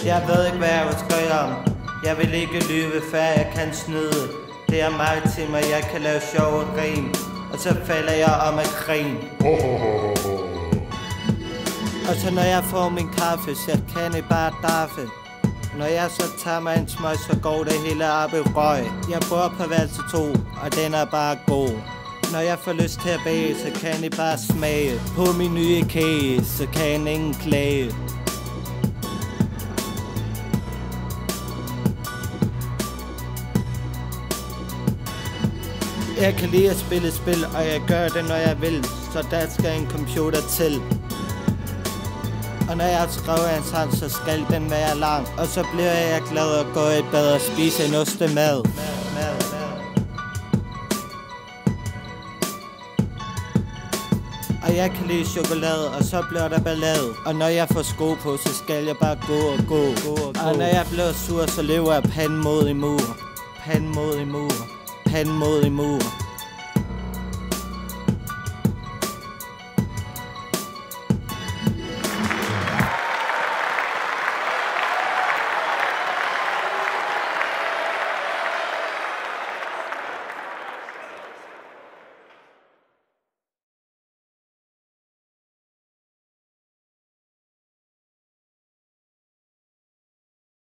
Jeg ved ikke hvad jeg vil skrive om. Jeg vil ikke lyve før jeg kan snyde. Det er meget til mig, jeg kan lave sjov og rim. Og så falder jeg om at grine. Og så når jeg får min kaffe, så kan jeg bare daffe. Når jeg så tager mig en smøg, så går det hele op i røg. Jeg bor på værelse 2, og den er bare god. Når jeg får lyst til at bage, så kan jeg bare smage. På min nye kage, så kan ingen klage. Jeg kan lide at spille spil, og jeg gør det når jeg vil. Så der skal en computer til. Og når jeg skriver en sang, så skal den være lang. Og så bliver jeg glad og går i bad og spiser en ostemad. Og jeg kan lide chokolade, og så bliver der ballade. Og når jeg får sko på, så skal jeg bare gå. Og når jeg bliver sur, så løber jeg panden mod i mur. Panden mod i mur.